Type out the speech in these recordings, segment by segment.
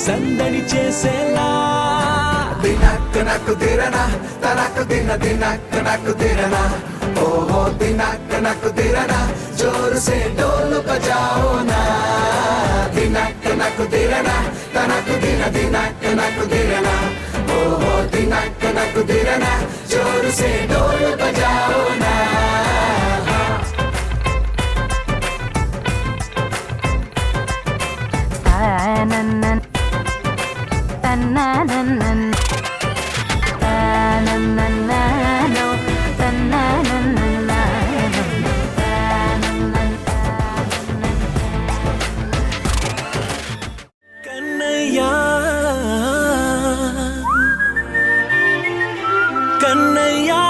సందడి చేసేలా దినక్ నక్ దిరనా తనక్ దిన దినక్ నక్ దిరనా ఓహో దినక్ నక్ దిరనా జోర్ సే ढोल बजाओ ना దినక్ నక్ దిరనా తనక్ దిన దినక్ నక్ దిరనా ఓహో దినక్ నక్ దిరనా జోర్ సే ढोल बजाओ ना కన్నయ్యా కన్నయ్యా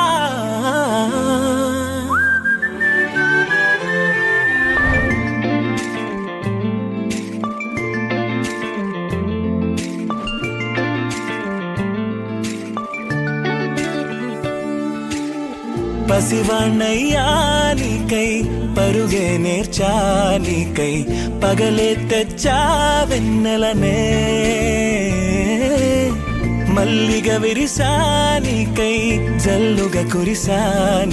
పసివాణ్ణయ్యా నీకై పరుగే నేర్చా నీకై పగలే తెచ్చా వెన్నెలనే మల్లిగ విరిసా నీకై జల్లుగా కురిసా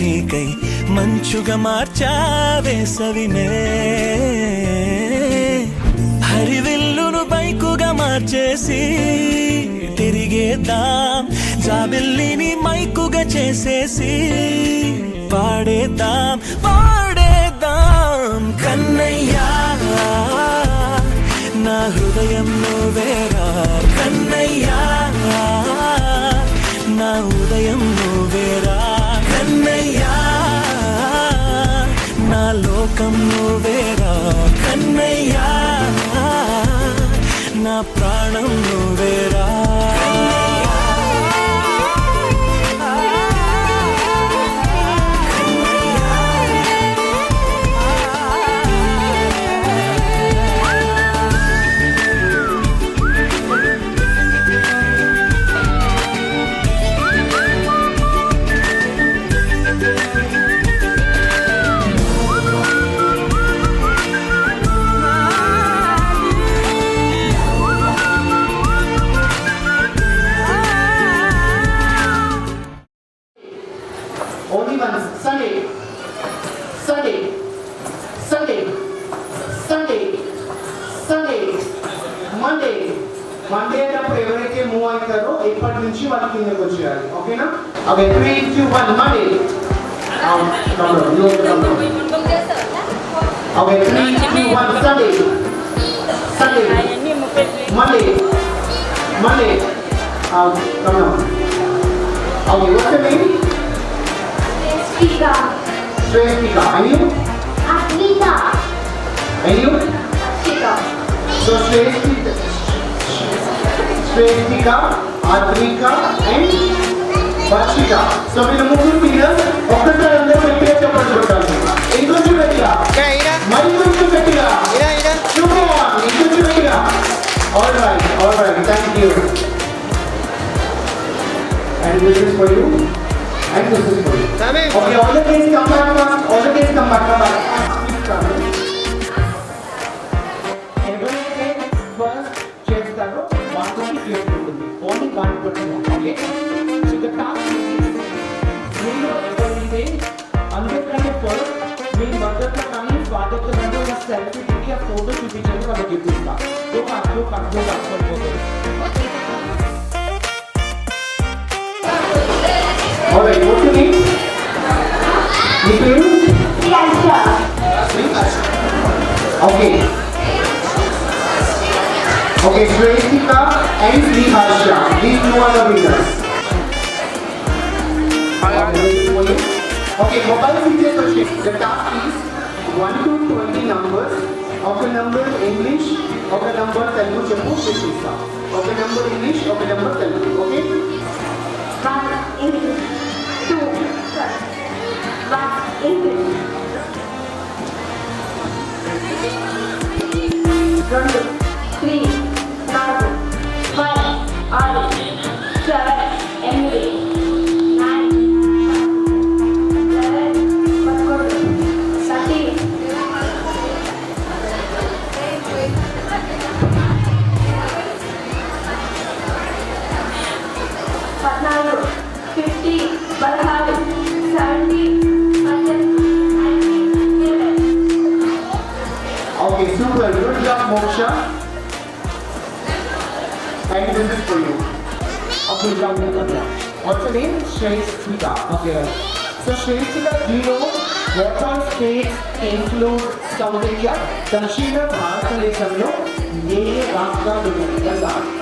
నీకై మంచుగా మార్చా వేసవినే హరివిల్లును బైకుగా మార్చేసి తిరిగేద్దాం జాబిల్లిని మైకుగా చేసేసి పాడేద్దాం పాడేద్దాం కన్నయ్యా నా హృదయం నువ్వేరా కన్నయ్యా నా ఉదయం నువ్వేరా కన్నయ్యా నా లోకం నువ్వేరా కన్నయ్యా నా ప్రాణం నువ్వేరా Only once. Sunday, Sunday, Sunday, Sunday, Sunday, Monday. Monday అప్పుడు ఎవరైతే మూవ్ అవుతారో ఇప్పటి నుంచి వాళ్ళ కిందకి వచ్చేయాలి. ఓకేనా? Okay 3 2 1 Monday. Okay 3 2 1 Sunday. Sunday. Monday. Monday. Come on. Okay, what's your name? Swastika. And you? Advita. And you? Ashika. So Swastika, Advika and Vashika. So మీరు ముగ్గురు పిల్లలు ఒక్కసారి అందరూ గట్టిగా చెప్పండి చూడాలి. ఇంకొంచెం గట్టిగా. మరి కొంచెం గట్టిగా. ఇంకొంచెం గట్టిగా. All right. Thank you. And this is for you. And this is for you. Okay, all the kids come back. ఎవరైతే ఫస్ట్ చేస్తారో వాళ్ళకి ప్లేస్ ఉంటుంది. Only 1%. Okay so the task మీరు ఎవరైతే అందరికంటే ఫస్ట్ మీ మదర్తో కానీ ఫాదర్తో కానీ ఒక సెల్ఫీ దిగి ఆ ఫోటో చూపించండి వాళ్ళకి గిఫ్ట్ ఇస్తా. Alright, what's your name? Priyansha. Okay. Okay, Swastika and Priyansha. These two are the winners. Okay, mobile features question. The task is 1 to 20 numbers. Of a number English, of a number Telugu, Cheppu, Krishna. Of a number English, of a number Telugu. Okay? 1 English. 2 1 English. 2 3 4 5 6 7 8 9 11 12 13 50, 16, 17, 18, 19. Okay, super. Good job, Moksha. And this is for you. Okay, what's your name? Shreyastika. Okay. So Shreyastika, do you know what all states include South India? దక్షిణ భారతదేశంలో ఏ రాష్ట్రాలు ఉన్నాయి?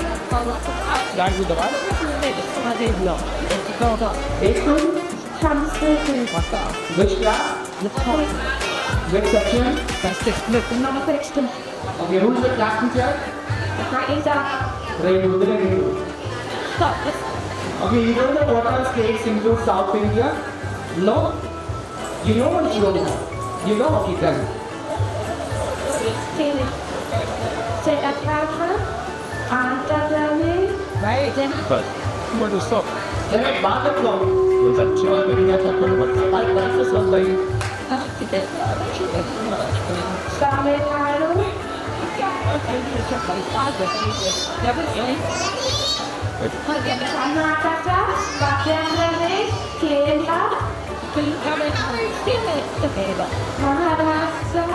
Which class? Which section? Okay, who's the class teacher? Right, okay, you know the what all states include South India? No? You know what you don't know? You know what you can. Then Bhagavatam. Karnataka, Madhya Pradesh, Kerala, Maharashtra,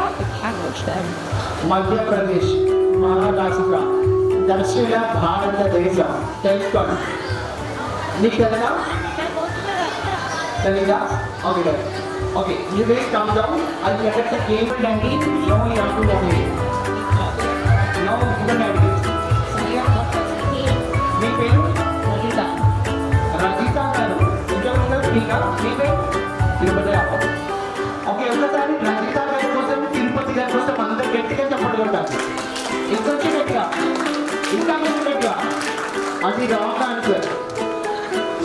Madhya Pradesh, Maharashtra, దక్షిణ భారతదేశం తెలుసుకోండి. నీకు తెలదా? తెలీదా? Okay, then. Okay, you guys calm down. I'll get the game and now you have to know it. Now you can have it. మీ పేరు? రజిత గారు. ఇంకా ఉన్నారు ఇంకా? మీ పేరు? తిరుపతి రావు. ఓకే, ఒకసారి రజిత గారి కోసం తిరుపతి గారి కోసం అందరు గట్టిగా చెప్పండి కొట్టాలి. ఇంకొంచెం గట్టిగా, ఇంకా కొంచెం గట్టిగా. అది రాంగ్ ఆన్సర్.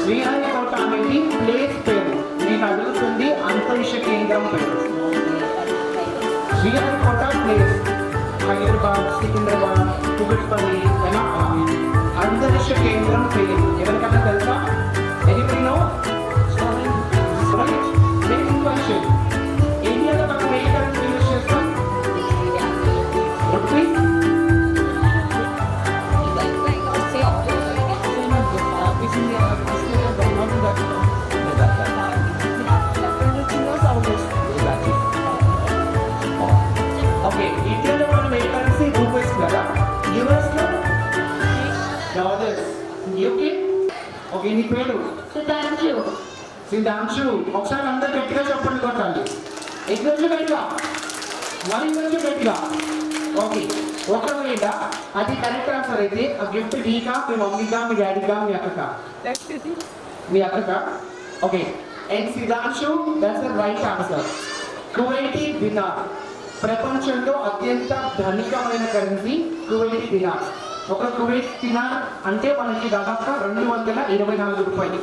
శ్రీహరికోట అనేది ప్లేస్ పేరు. నేను అడుగుతుంది అంతరిక్ష కేంద్రం పేరు. శ్రీహరికోట ప్లేస్ హైదరాబాద్, సికింద్రాబాద్, కుకట్పల్లి ఎలా అంతరిక్ష కేంద్రం పేరు ఎవరికైనా తెలుసా? Anybody know? Next question. ఇండియాలో మనం ఏ కరెన్సీ యూజ్ చేస్తాం? రూపీ. ఓకే, ఇండియాలో మనం ఏ కరెన్సీ? రూపీస్ కదా. యూఎస్లో డాలర్స్. యూకే. ఓకే, నీ పేరు? సిద్ధాంశు. ఒకసారి అందరు గట్టిగా చెప్పండి కొట్టాలి. ఇంకొంచెం గట్టిగా, మరి ఇంకొంచెం గట్టిగా. ఓకే, ఒకవేళ అది కరెక్ట్ ఆన్సర్ అయితే ఆ గిఫ్ట్ నీకా, మీ మమ్మీకా, మీ డాడీకా, మీ అక్కకా? మీ అక్కకా. Okay, and Siddhanshu, that's the right answer. Kuwaiti dinar ప్రపంచంలో అత్యంత ధనికమైన కరెన్సీ కువైటీ దినార్. ఒక కువైట్ దినార్ అంటే మనకి దాదాపుగా 224 రూపాయలు.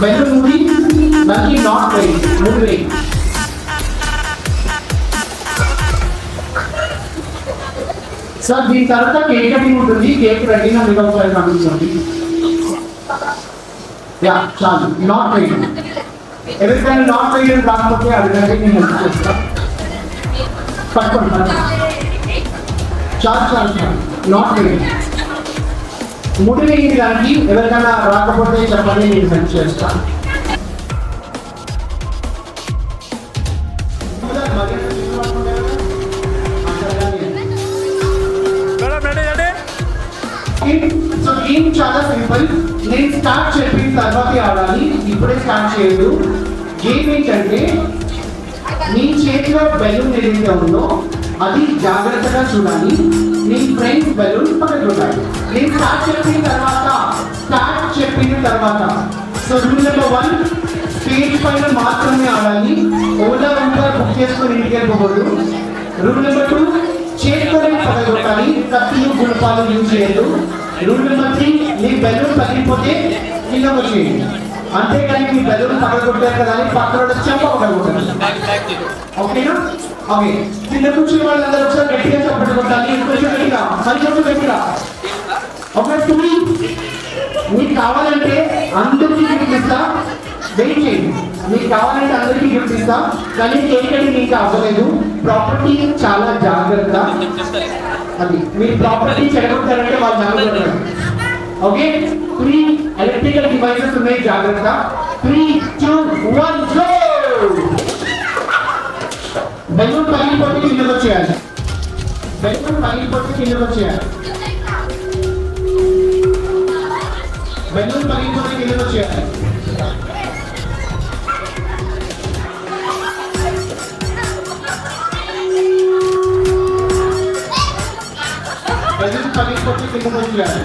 Better movie, Naki not ready, movie. Sir దీని తర్వాత కేక్ కటింగ్ ఉంటుంది. కేక్ రెడీగా మీకు ఒకసారి కనిపిస్తుంది. యా చాలు, నాట్ రెడీ. ఎవరికైనా నాట్ రెడీ అని రాకపోతే అడగండి, నేను హెల్ప్ చేస్తాను. పట్టుకోండి, చాలు చాలు చాలు, నాట్ రెడీ. ముడి వేయడానికి ఎవరికైనా రాకపోతే చెప్పండి, నేను హెల్ప్ చేస్తాను. సో గేమ్ చాలా సింపుల్. నేను స్టార్ట్ చెప్పిన తర్వాతే ఆడాలి, ఇప్పుడే స్టార్ట్ చేయదు. గేమ్ ఏంటంటే నీ చేతిలో బెలూన్ ఏదైతే ఉందో అది జాగ్రత్తగా చూడాలి. నీ ఫ్రెండ్స్ బెలూన్ పక్కన చూడాలి. నేను స్టార్ట్ చెప్పిన తర్వాత సో రూల్ నెంబర్ 1, స్టేజ్ పైన మాత్రమే ఆడాలి. ఓలా బుక్ చేసుకొని ఇంటికి వెళ్ళిపోకూడదు. రూల్ నెంబర్ 2, చేతితోనే పగలగొట్టాలి, కత్తులు గుణపాలు యూజ్ చేయదు. రూల్ నెంబర్ 3, నీ బెలూన్ పగిలిపోతే కిందకు వచ్చి, అంతేకాని మీ బెలూన్ పగలగొట్టారు కదా అని పక్కన చెంప పగలగొట్టారు. ఓకేనా? ఓకే, కింద కూర్చుని వాళ్ళందరూ ఒకసారి గట్టిగా చప్పట్లు కొట్టాలి. ఇంకొంచెం గట్టిగా, కొంచెం గట్టిగా. ఓకే, మీకు కావాలంటే అందరికీ గిఫ్ట్ ఇస్తా, వెయిట్ చేయండి. మీకు కావాలంటే అందరికీ గిఫ్ట్ ఇస్తా, కానీ ఏంటంటే మీకు అవ్వలేదు. ప్రాపర్టీ చాలా జాగ్రత్త. అది మీరు ప్రాపర్టీ చెడగొట్టారంటే వాళ్ళు జాగ్రత్త. ఓకే, 3 ఎలక్ట్రికల్ డివైసెస్ ఉన్నాయి, జాగ్రత్త. 3, 2, 1 గో. బెలూన్ పగిలిపోతే కిందకు వచ్చేయాలి. బెలూన్ పగిలిపోతే కిందకు వచ్చేయాలి. బెలూన్ పగిలిపోతే కిందకు వచ్చేయాలి. బెలూన్ పగిలిపోతే కిందకు వచ్చేయాలి.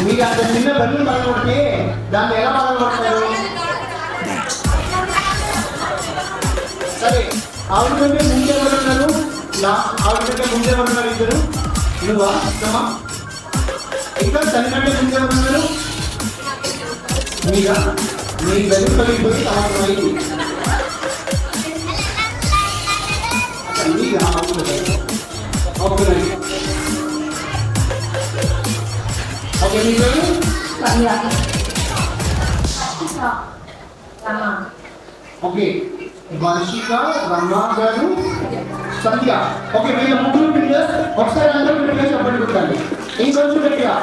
మీరు అంత చిన్న బెలూన్ పగలగొడితే దాన్ని ఎలా పగలగొడతారు? సరే, ఆవిడ కంటే ముందే ఎవరున్నారు? ఆవిడ కంటే ముందే ఎవరున్నారు? ఇద్దరు. నువ్వా? అమ్మా, ఇంకా తన కంటే ముందే ఎవరున్నారు? మీరా? మీ బెలూన్ పగిలిపోయి సమాధానం ఓకే, మీ పేరు? ఓకే, వర్షిక, రమా గారు, సంధ్య. ఓకే, మీరు ముగ్గురు పిల్లలు ఒకసారి అందరూ పిల్లలు చెప్పండి కొట్టాలి. ఇంకొంచెం గట్టిగా.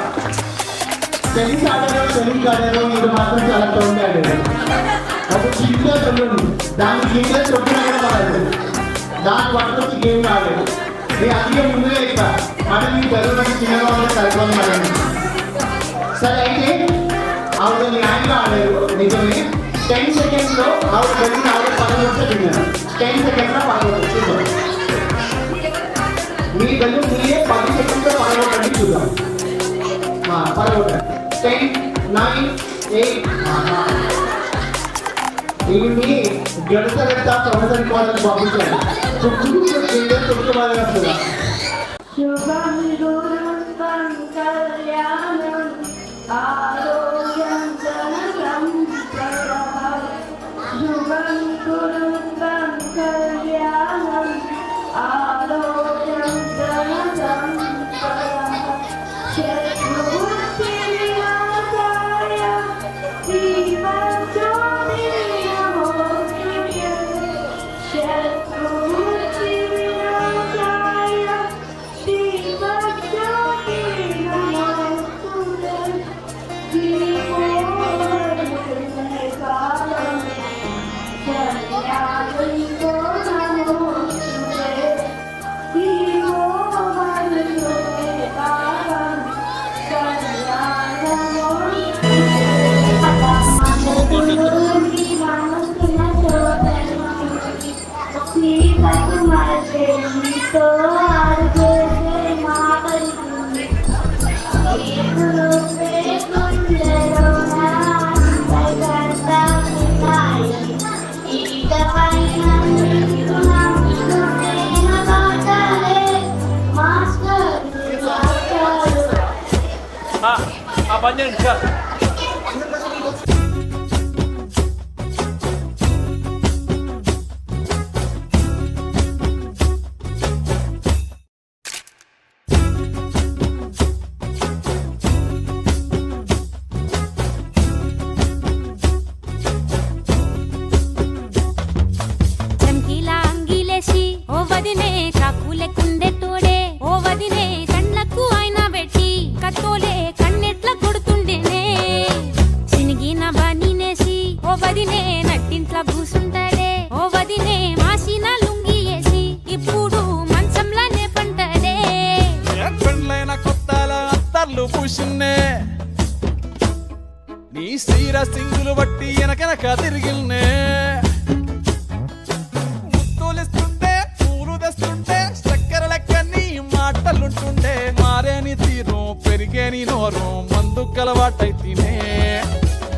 టెన్నిస్ ఆడారు, మీరు మాత్రం చాలా తొండి ఆడారు. ఒక చిన్న తొండి, దానికి కింద తొట్టిన పడదు, దాని పట్టుకొచ్చి గేమ్ ఆడారు. నేను అందుకే ముందుగా ఇస్తా, అంటే మీ బెలూన్ చిన్నగా ఉంటే సరిపోతుంది మేడం. సరే, అయితే ఆవిడ న్యాయంగా ఆడారు, నిజమే. 10 seconds లో ఆవిడ బెలూన్ ఆవిడ పగలగొడితే తిన్నారు. 10 seconds లో పగలగొట్టి చూద్దాం. మీ బెలూన్ మీరే 10 seconds లో పగలగొట్టండి చూద్దాం. పగలగొట్టండి. 10, 9, 8. దీన్ని గడత సంవత్సరం వాళ్ళని పంపించాలి. తొమ్మిది బాగా వస్తుందా? శుభం గురుం కళ్యాణం ఆరోగ్యం ధనం ప్రదః. శుభం గురుం కళ్యాణం ఆరోగ్యం ధనం ప్రదః. శత్రుబుద్ధి వినాశాయ దీపజ్యోతి నమోస్తుతే. శత్రుబుద్ధి వినాశాయ దీపజ్యోతి నమోస్తుతే. దీపో వరుణే కాలం కళ్యాణికో నమోస్తుతే. దీపో వరుణే కాలం పని చేయండి సార్. చంకీలా అంగిలేసి ఓ వదినే కాకులే కుండే తోడే ఓ వదినే కళ్ళకు అయినా పెట్టి కత్తోలే కన్నెట్ల కొడుతుండేనే. చినిగిన బనీనేసి ఓ వదినే నట్టింట్ల కూసుంటాడే ఓ వదినే మాసిన లుంగి వేసి ఇప్పుడు మంచంలానే పంటాడే. పెళ్ళైన కొత్తల అత్తర్లు పూసిన్నే నీ సీర సింగులు బట్టి వెనకెనక తిరిగిల్నే. ముత్తులిస్తుంటే పూలు తెస్తుంటే చక్కెర లెక్క నీ మాటలుంటుండే. మారేని తీరు పెరిగేని నోరు మందు కలవాటైతేనే.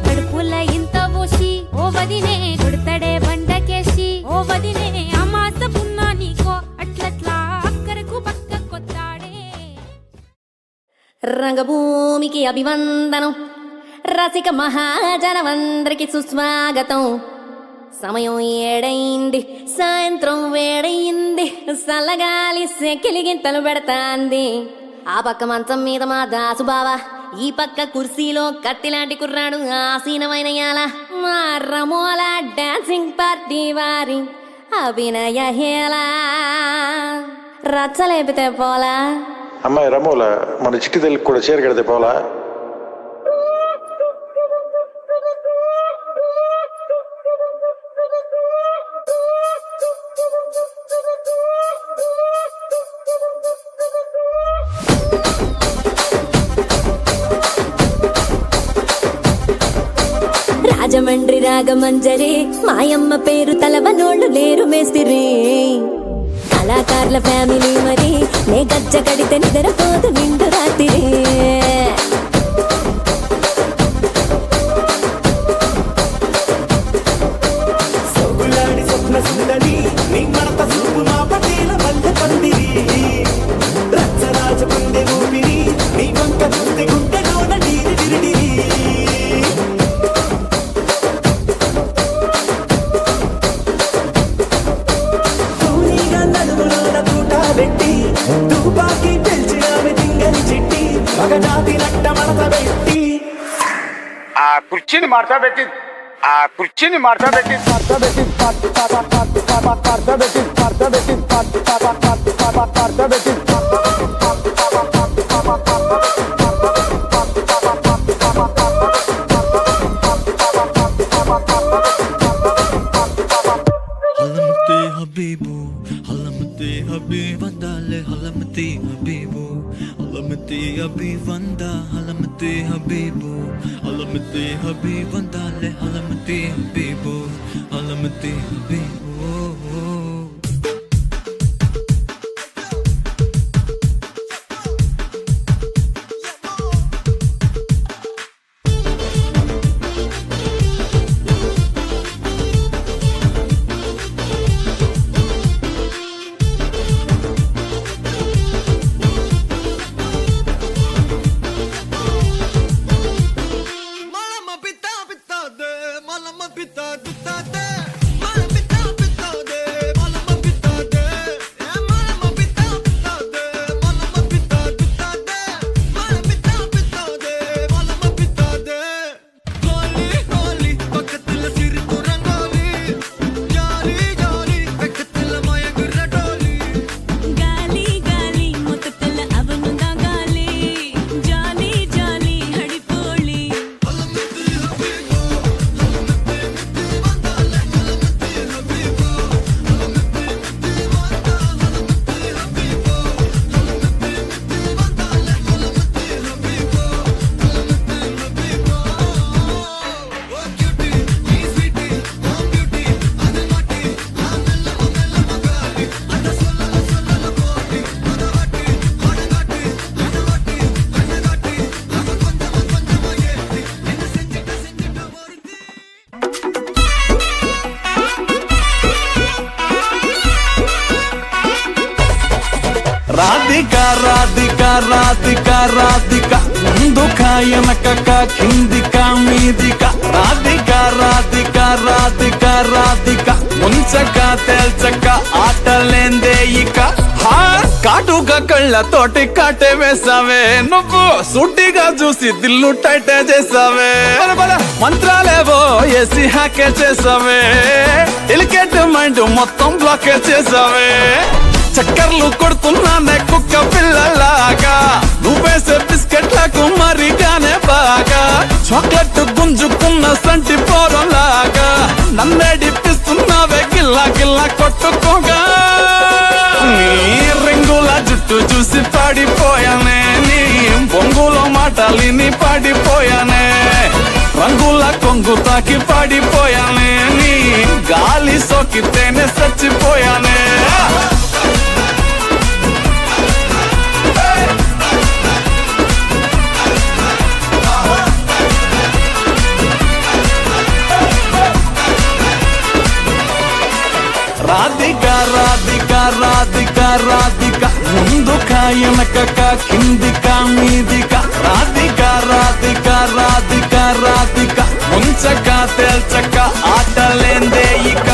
కడుపుల ఇంత పోసి ఓ వదినే కొడతాడే బండకేసి ఓ వదినే అమాస పున్నా నీకో అట్లట్లా అక్కరకు పక్క కొత్తాడే. రంగభూమికి అభివందనం, రసిక మహాజనమందరికి సుస్వాగతం. సమయం 7 సాయంత్రం వేడయింది, సల్లగాలి సెకిలిగింతలు పెడతాంది. ఆ పక్క మంచం మీద మా దాసుబావ, ఈ పక్క కుర్సీలో కత్తిలాంటి కుర్రాడు ఆసీనమైన యాల. మా రమోల డాన్సింగ్ పార్టీ వారి అభినయ హేళ. రచ్చలేపితే పోలా. అమ్మాయి రమోల మన చిట్టి తల్లికి కూడా చీర కడితే పోలా. రాజమండ్రి రాగమంజరి, మాయమ్మ పేరు తలవనోళ్ళు లేరు మేస్తిరి. కళాకారుల ఫ్యామిలీ మరి, నే గజ్జ కడితే నిద్రపోదు నిండు రాత్రి. సొగులాడి స్వప్న సుందరి నీ మడత చూపు మా పటేల మల్లె పందిరి. రచ్చరాజ పందె ఊపిరి నీ వంక చూస్తే గుండెలోన నీరి డిరిడిరి. తూనీగా నడుములోన తూట పెట్టి తుపాకి పెంచినామె తింగని చిట్టి. మగజాతి నట్ట మడత పెట్టి ఆ కుర్చీని మార్చబెట్టి Halamati Habibu, Halamati Habibandale, Halamati Habibu, Halamati Habibanda, Halamati Habibu, Halamati Habibandale, Halamati Habibu, Halamati Habibu. Radhika Radhika Radhika Radhika ముందుక వెనకక కిందిక మీదిక Radhika Radhika Radhika Radhika ముంచక తేల్చక ఆటలేందే ఇక. కాటుగా కళ్ళతోటి కాటే వేసావే, నువ్వు సూటిగా చూసి దిల్లు టైటే చేసావే. మంత్రాలేవో ఏసి హ్యాకే చేసావే, ఎలికేట్ మైండ్ మొత్తం బ్లాకే చేసావే. చక్కర్లు కొడుతున్నానే కుక్క పిల్లలాగా, నువ్వేసే బిస్కెట్లకు మరిగానే బాగా. చాక్లెట్ గుంజుకున్న సంటి పోరలాగా, నన్నేడిపిస్తున్నావే గిల్లా గిల్లా కొట్టుకోగా. నీ రింగుల జుట్టు చూసి పాడిపోయానే, నీ బొంగులో మాటలిని పాడిపోయానే. రంగుల కొంగు తాకి పాడిపోయానే, నీ గాలి సోకితేనే చచ్చిపోయానే. రాధిక రాధిక రాధిక రాధిక ముందుక వెనకక కిందిక మీదిక రాధిక రాధిక రాధిక రాధిక ముంచక తేల్చక ఆటలేందే ఇక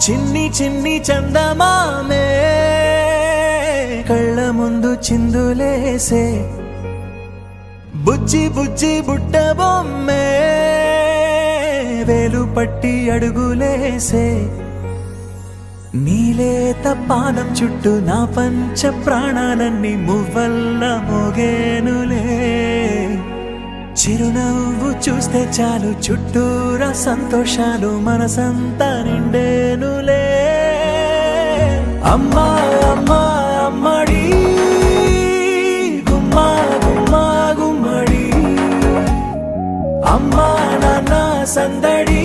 చిన్ని చిన్ని చందమామే కళ్ళ ముందు చిందులేసే బుజ్జి బుజ్జి బుట్ట బొమ్మే వేలు పట్టి అడుగులేసే నీలేత పానం చుట్టూ నా పంచ ప్రాణాలన్నీ మువ్వల్ల మోగేనులే చిరునవ్వు చూస్తే చాలు చుట్టూరా సంతోషాలు మనసంతా నిండేనులే అమ్మా అమ్మా అమ్మడి గుమ్మా గుమ్మా గుమ్మడి అమ్మా నాన్న సందడి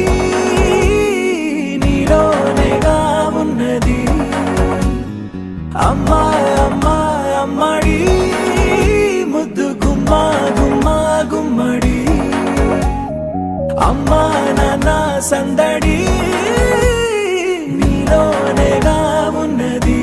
నీలోనేగా ఉన్నది అమ్మా అమ్మా అమ్మడి ముద్దు గుమ్మా గుమ్మా గుమ్మడి అమ్మా నాన్న సందడి నీలోనేగా ఉన్నది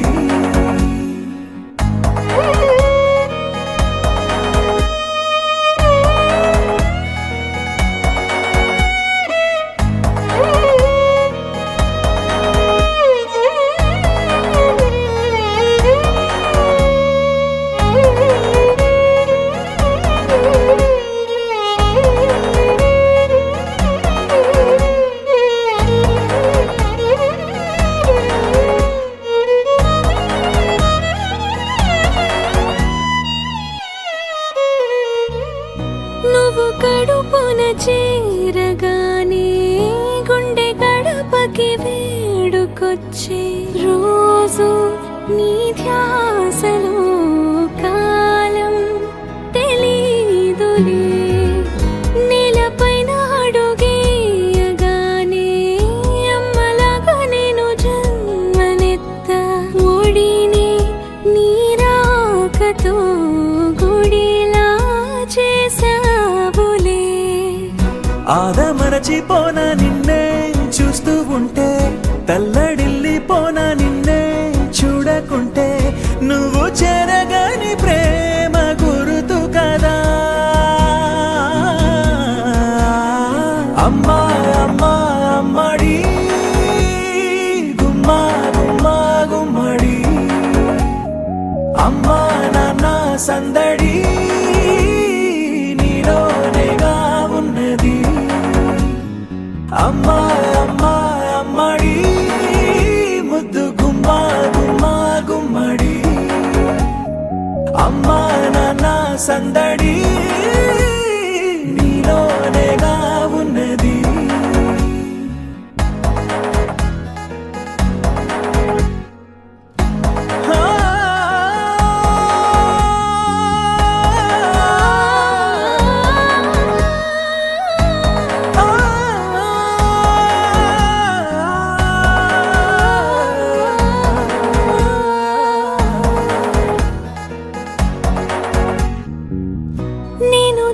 నువ్వు కడుపున చేరగానే గుండె గడపకి వేడుకొచ్చే రోజు నీ ధ్యాసలో కాలం తెలీదులే నేలపైన అడుగేయగానే అమ్మలాగా నేను జన్మనెత్త ఒడిని నీ రాకతో గుడిలా చేసావులే ఆదమరచిపోన నిన్నే చూస్తూ ఉంటే తల్లడిల్లిపోన నిన్నే చూడకుంటే నువ్వు చెరగని ప్రేమ గురుతు కదా అమ్మా అమ్మా అమ్మడి గుమ్మా గుమ్మా గుమ్మడి అమ్మా నాన్న సందడి నీలోనేగా ఉన్నది అమ్మా అమ్మా అమ్మడి ముద్దు గుమ్మా గుమ్మా గుమ్మడి అమ్మా నాన్న సందడి నీలోనేగా ఉన్నది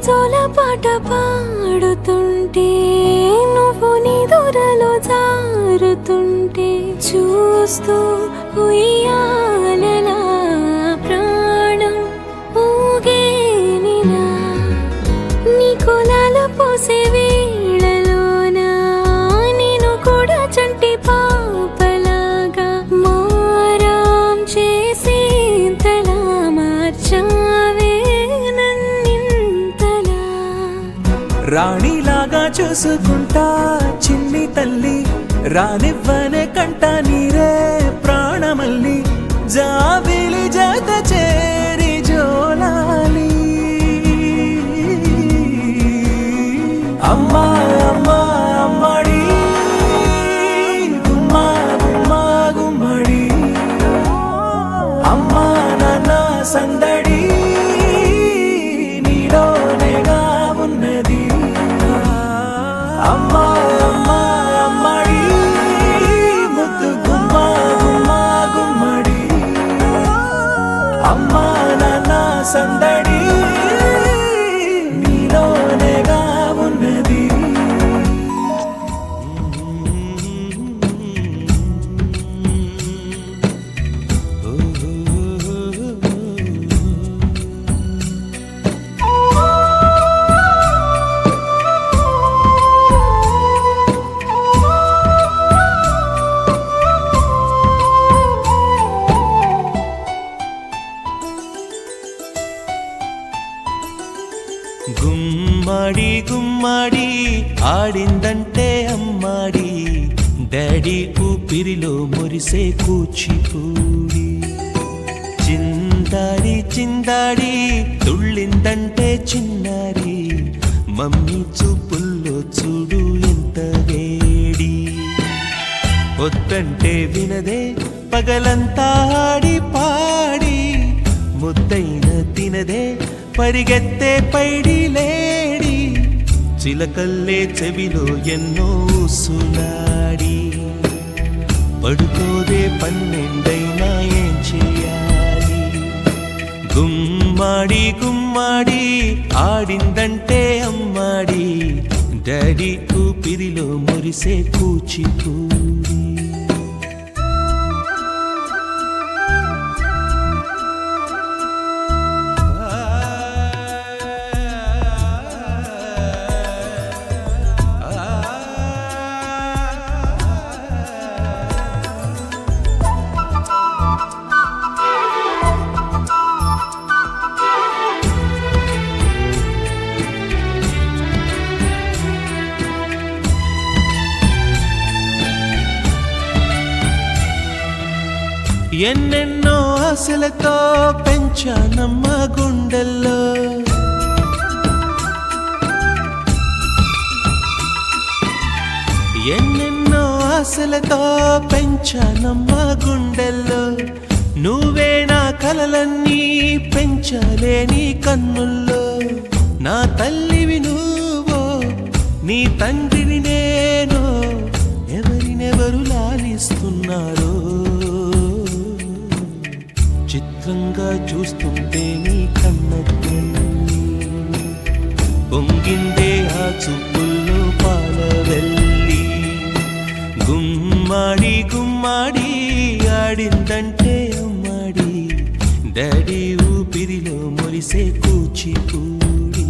జోల పాట పాడుతుంటే నువ్వు నీ దూరలో జారుతుంటే చూస్తూ ఉయ్యాలలా ప్రాణం ఊగేనిలా నీ కులాలు పోసే వేళలోనా నేను కూడా చంటి పాపలాగా మారాం చేసేంతలా మార్చావే నన్నింతలా రాణిలాగా చూసుకుంటా చిన్ని తల్లి రానివ్వనే కంట నీరే ప్రాణమల్లి జాబిలి జత చేరి జోలాలి అమ్మా అమ్మా అమ్మడి గుమ్మా గుమ్మా గుమ్మడి అమ్మా నాన్న సందడి నీలోనేగా ఉన్నది అమ్మా అమ్మా అమ్మడి ముద్దు గుమ్మా గుమ్మా గుమ్మడి అమ్మా నాన్న సందడి నీలోనేగా ఉన్నది గుమ్మడి గుమ్మడి ఆడిందంటే అమ్మాడి డాడీ ఊపిరిలో మురిసే కూచిపూడి చిందాడి చిందాడి తుళ్ళిందంటే చిన్నారి మమ్మీ చూపుల్లో చూడు ఎంత వేడి వద్దంటే వినదే పగలంతా ఆడి పాడి ముద్దైన తినదే పరిగెత్తే పైడి లేడి చిలకల్లే చెవిలో ఎన్నో సునాడి పడుకోదే పన్నెండైనా ఏం చేయాలి గుమ్మాడి గుమ్మాడి ఆడిందంటే అమ్మాడి డాడీ ఊపిరిలో మురిసే కూచిపూడి ఎన్నెన్నో ఆశలతో పెంచానమ్మ గుండెల్లో ఎన్నెన్నో ఆశలతో పెంచానమ్మ గుండెల్లో నువ్వే నా కలలన్నీ పెంచాలే నీ కన్నుల్లో నా తల్లివి నువ్వో నీ తండ్రిని నేను ఎవరినెవరు లాలిస్తున్నారో చిత్రంగా చూస్తుంటే నీ కన్నె పొంగిందే ఆ చూపుల్లో పాలవెల్లి గుమ్మాడి గుమ్మాడి ఆడిందంటే అమ్మాడి డాడీ ఊపిరిలో మురిసే కూచిపూడి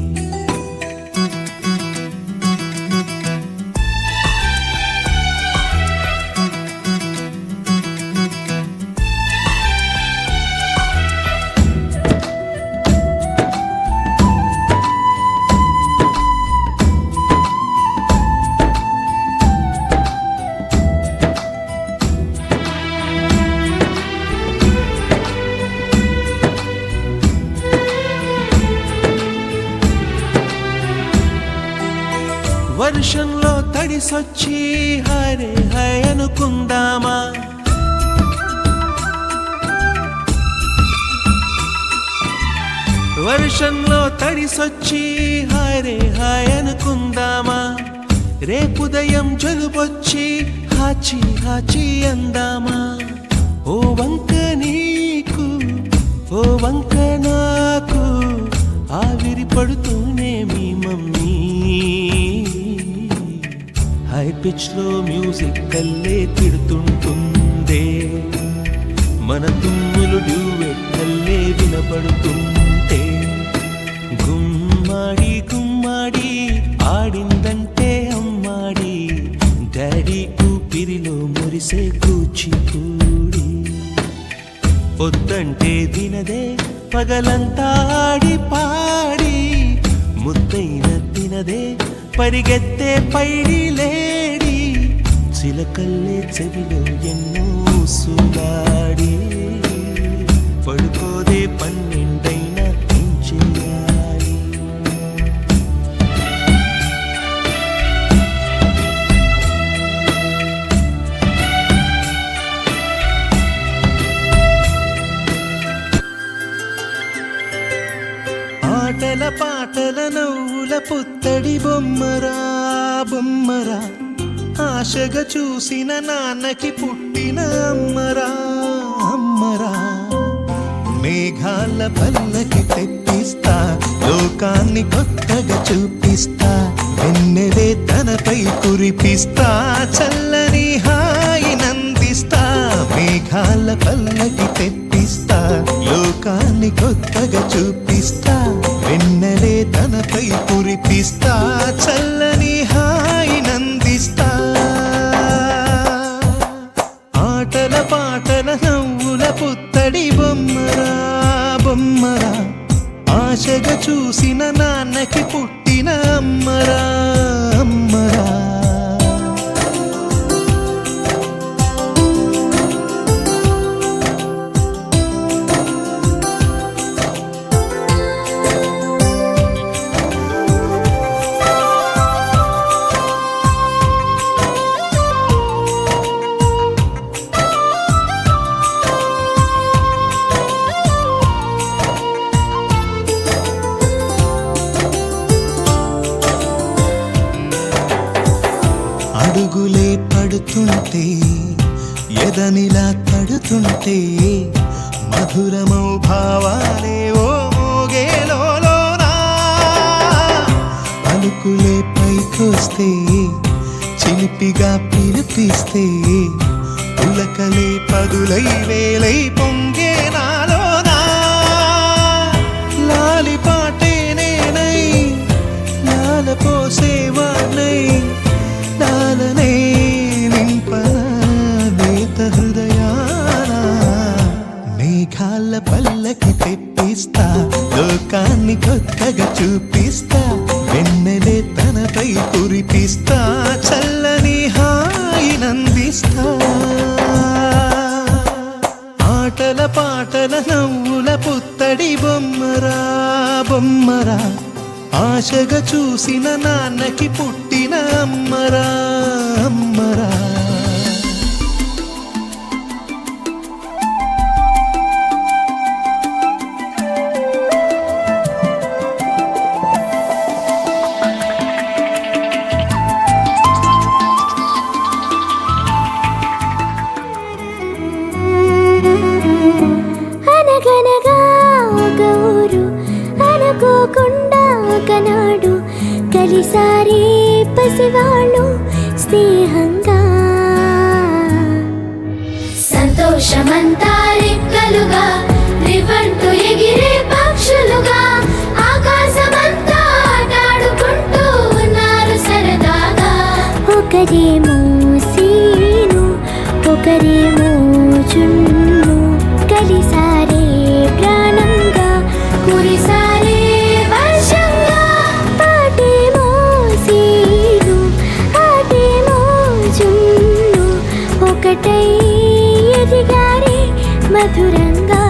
వర్షంలో తడిసొచ్చి హరే హై అనుకుందామా వర్షంలో తడిసొచ్చి హరే హై అనుకుందామా రేపుదయం జలుబొచ్చి హాచి హాచి అందామా ఓ వంక నీకు ఓ వంక నాకు ఆవిరి పడుతూనే పిచ్ లో మ్యూజిక్ కల్లే తిడుతుంటుందే మన తుమ్ములు డ్యూయెట్ కల్లే వినపడుతుంటే గుమ్మాడి గుమ్మాడి ఆడిందంటే అమ్మాడి డాడీ ఊపిరిలో మురిసే కూచిపూడి పొద్దంటే దినదే పగలంతా ఆడి పాడి ముద్దైన తినదే పరిగెత్తే పైడి లేడి చిలకల్లే చెవిలో ఎన్నో సులాడి పడుకోదే పన్నెండైనా చేయాలి ఆటల పాటల నవ్వుల పుత్తడి బొమ్మరా బొమ్మరా ఆశగా చూసిన నాన్నకి పుట్టిన అమ్మరా అమ్మరా మేఘాల పల్లకి తెప్పిస్తా లోకాన్ని కొత్తగా చూపిస్తా వెన్నెలే తనపై కురిపిస్తా చల్లని హాయి నందిస్తా మేఘాల పల్లకి తెప్పిస్తా లోకాన్ని కొత్తగా చూపిస్తా వెన్నెలే తనపై కురిపిస్తా చల్లని హాయి నందిస్తా ఆటల పాటల నవ్వుల పుత్తడి బొమ్మరా బొమ్మరా ఆశగా చూసిన నాన్నకి పుట్టిన అమ్మరా అమ్మరా అడుగులే పడుతుంటే ఎదనిలా తడుతుంటే మధురమౌ భావాలే ఓ మోగేలోనా పలుకులే పైకొస్తే చిలిపిగా పిలిపిస్తే పులకలే పదులై వేలై పొంగే నాలోనా లాలి పాటే నేనై లాల పోసేవాణ్ణై లాలనే నింపనా నేత హృదయాన మేఘాల పల్లకి తెప్పిస్తా లోకాన్ని కొత్తగా చూపిస్తా వెన్నెలే తనపై కురిపిస్తా చల్లని హాయి నందిస్తా ఆటల పాటల నవ్వుల పుత్తడి బొమ్మరా బొమ్మరా ఆశగా చూసిన నాన్నకి పుట్టిన అమ్మరా అమ్మరా అనగనగా ఒక ఊరు అనుకోకుండా ఒకనాడు కలిసారి పసివాళ్ళు స్నేహంగా సంతోషమంతా రెక్కలుగా రివంటు ఎగిరే పక్షులుగా ఆకాశమంతా ఆటాడుకుంటూ ఉన్నారు సరదాగా ఒకరేమో సీను ఒకరేమో చున్ను కలిసారే ప్రాణంగా కురిసారే వర్షంగా పాటేమో సీను ఆటేమో జున్ను ఒకటై ఎదిగారే మధురంగా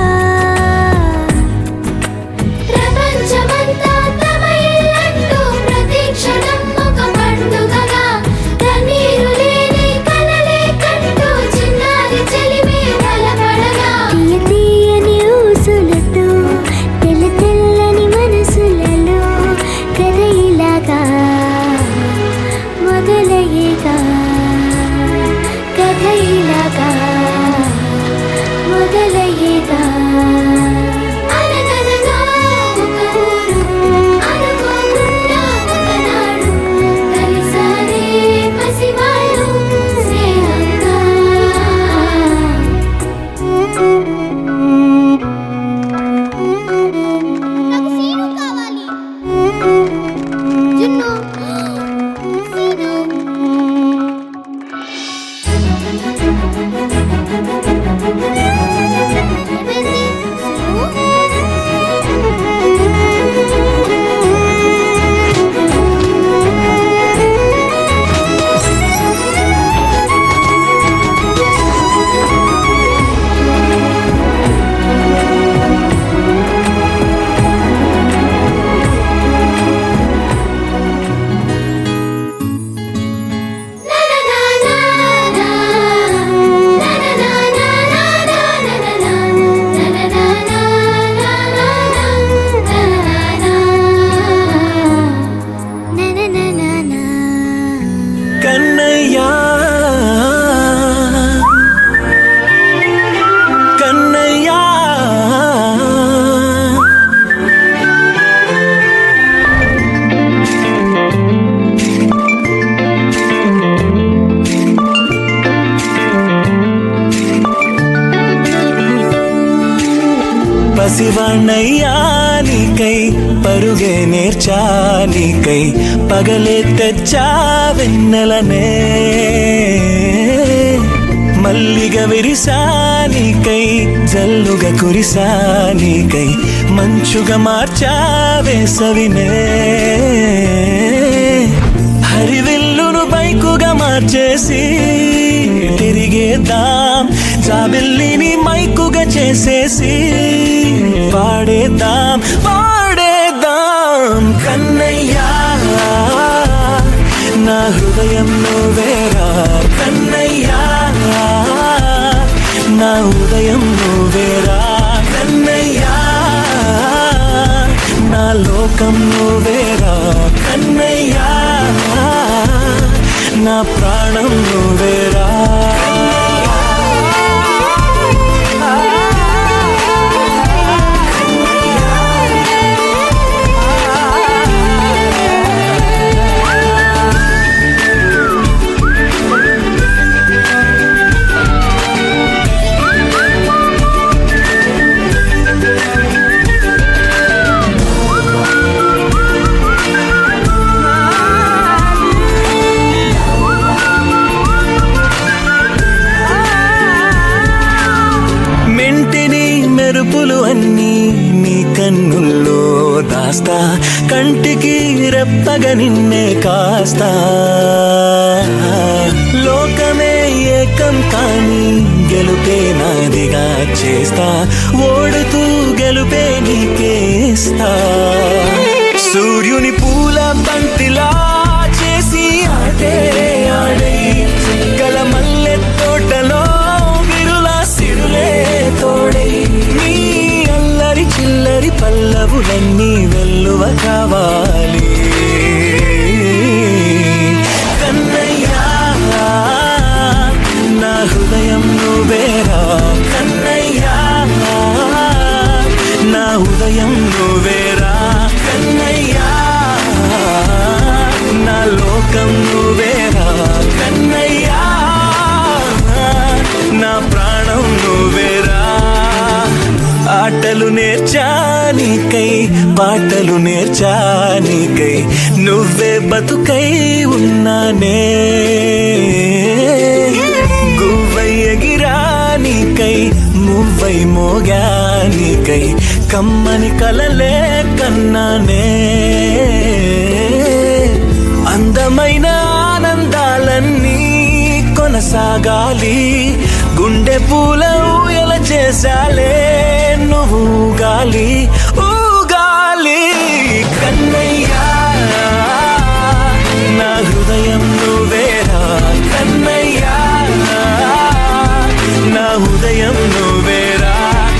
పసివాణ్ణయ్యా నీకై పరుగే నేర్చా నీకై పగలే తెచ్చా వెన్నెలనే మల్లిగ విరిసా నీకై జల్లుగా కురిసా నీకై మంచుగా మార్చా వేసవినే హరివిల్లును బైకుగా మార్చేసి తిరిగేద్దాం జాబిల్లిని మైకుగా చేసేసి పాడేద్దాం పాడేద్దాం కన్నయ్యా నా హృదయం నువ్వేరా కన్నయ్యా నా ఉదయం నువ్వేరా కన్నయ్యా నా లోకం నువ్వేరా కన్నయ్యా నా ప్రాణం నువ్వేరా మెరుపులు అన్నీ నీ కన్నుల్లో దాస్తా కంటికి రెప్పగా నిన్నే కాస్తా లోకమే ఏకం కానీ గెలుపే నాదిగా చేస్తా ఓడుతూ గెలుపే నీకేస్తా సూర్యుని పూల బంతిలా చేసి ఆడే ఆడే గల మల్లె తోటలో విరులా సిరులే తోడే నీ అల్లరి చిల్లరి పల్లవులన్నీ వెల్లువ కావాలి కన్నయ్యా నా హృదయం నువ్వేరా కన్నయ్యా నా ఉదయం నువ్వేరా కన్నయ్యా నా లోకం నువ్వేరా కన్నయ్యా నా ప్రాణం నువ్వేరా ఆటలు నేర్చా నీకై పాటలు నేర్చా నీకై నువ్వే బతుకై ఉన్నానే గువ్వై ఎగిరా నీకై మువ్వై మోగా నీకై కమ్మని కలలే కన్నానే అందమైన ఆనందాలన్నీ కొనసాగాలి గుండె పూల ఊయల చేసాలే నువ్వు ఊగాలి ఊగాలి కన్నయ్యా నా హృదయం నువ్వేరా కన్నయ్యా నా ఉదయం నువ్వేరా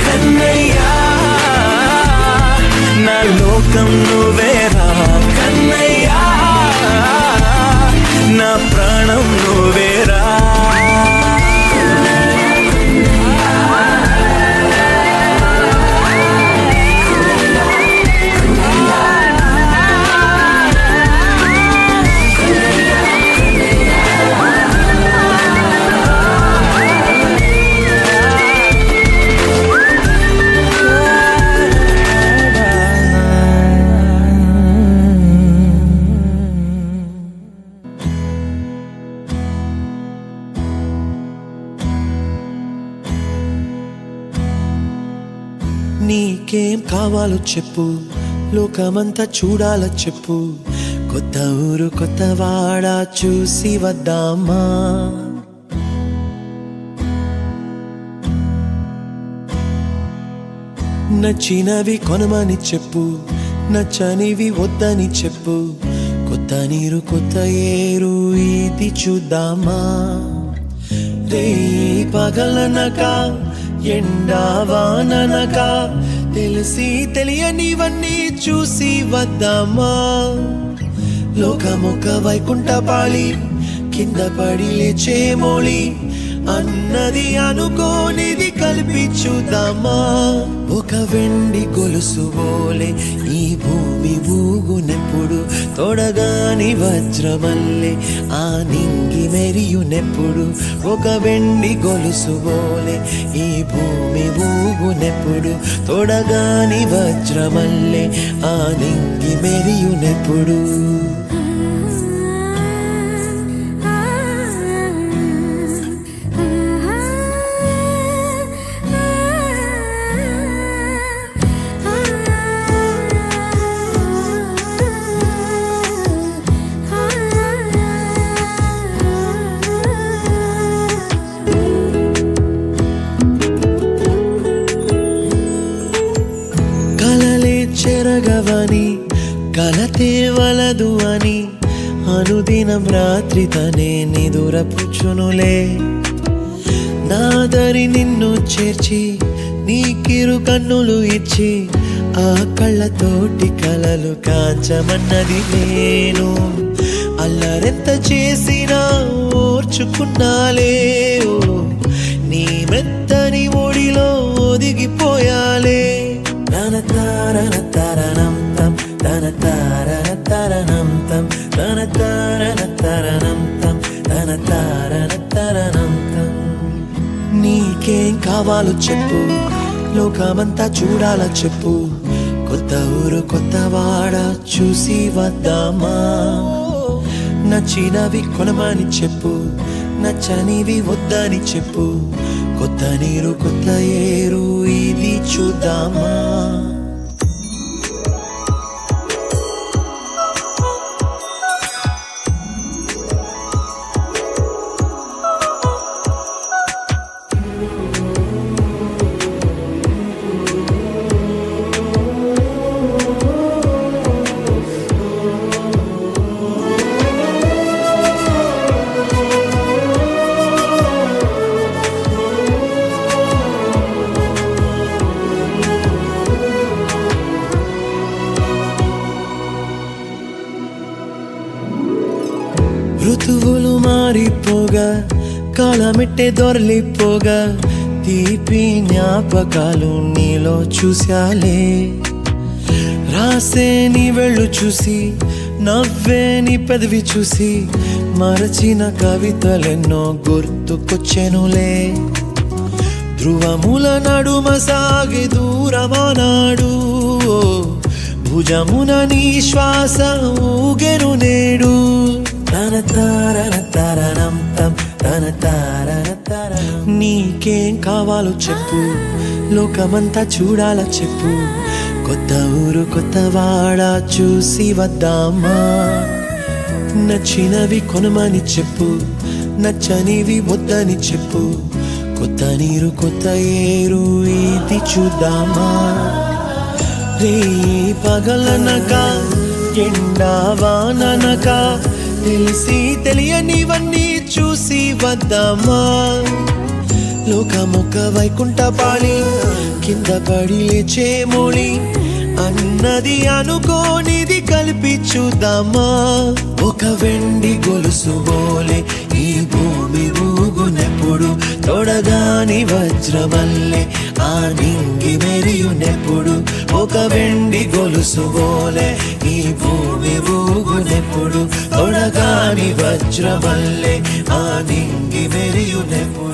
కన్నయ్యా నా లోకం నువ్వేరా కన్నయ్యా నా ప్రాణం నువ్వేరా నీకేం కావాలో చెప్పు లోకమంతా చూడాలో చెప్పు కొత్త ఊరు కొత్త వాడ చూసి వద్దామా నచ్చినవి కొనమని చెప్పు నచ్చనివి వద్దని చెప్పు కొత్త నీరు కొత్త ఏరు ఇది చూద్దామా రే పగలనక ఎండా వాననక తెలిసి తెలియనివన్నీ చూసి వద్దామా లోకమొక్క వైకుంఠపాళి కింద పడి లేచే మోళి అన్నది అనుకోనిది కలిపి చూద్దామా ఒక వెండి గొలుసు బోలే ఈ భూమి ఊగునెప్పు ఊగునెప్పుడు తొడగాని వజ్రమల్లె ఆ నింగి మెరియునెప్పుడు ఒక వెండి గొలుసు బోలే ఈ భూమి ఊగునెప్పుడు తొడగాని వజ్రమల్లె ఆ నింగి మెరియునెప్పుడు కలలే చెరగవని కలతే వలదు అని అనుదినం రాత్రి తనే నిదురపుచ్చునులే నాదరి నిన్ను చేర్చి నీ కిరు కన్నులు ఇచ్చి ఆ కళ్ళతోటి కలలు కాంచమన్నది నేను అల్లరెంత చేసినా ఓర్చుకున్నాలే ఓ నీ మెత్తని ఒడిలో ఒదిగిపోయాలే తన తారన తరణం తం తన తారన తరణం తం తన తారన తరణం తం తన తారన తరణం తం నీకేం కావాలో చెప్పు లోకమంతా చూడాల చెప్పు కొత్త ఊరు కొత్త వాడ చూసి వద్దామా నచ్చినవి కొనమని చెప్పు నచ్చనివి వద్దని చెప్పు కొత్త నీరు కొత్త ఏరు ఇది చూద్దామా ఋతువులు మారిపోగా కాలమెట్టే దొరలిపోగా తీపి జ్ఞాపకాలు నీలో చూశాలే రాసే నీ వెళ్ళు చూసి నవ్వే నీ పెదవి చూసి మరచిన కవితలెన్నో గుర్తుకొచ్చెనులే ధ్రువముల నడుమ సాగి దూరమానాడు భుజమున నీ శ్వాస ఊగెను నేడు తన తారన తరణం తం తన తారన తరణం నీకేం కావాలో చెప్పు లోకమంతా చూడాల చెప్పు కొత్త ఊరు కొత్త వాడ చూసి వద్దామా నచ్చినవి కొనమని చెప్పు నచ్చనివి వద్దని చెప్పు కొత్త నీరు కొత్త ఏరు ఇది చూద్దామా రే పగలనక ఎండా వాననక తెలిసి తెలియనివన్నీ చూసి వద్దామా లోకమొక్క వైకుంఠపాళి కింద పడి లేచే మోళి అన్నది అనుకోనిది కలిపి చూద్దామా ఒక వెండి గొలుసు బోలే ఈ భూమి ఊగునెప్పుడు తొడగాని వజ్రమల్లె ఆ నింగి మెరియునెప్పుడు ఒక వెండి గొలుసు బోలే ఈ భూమి ఊగునెప్పుడు తొడగాని వజ్రమల్లె ఆ నింగి మెరియునెప్పుడు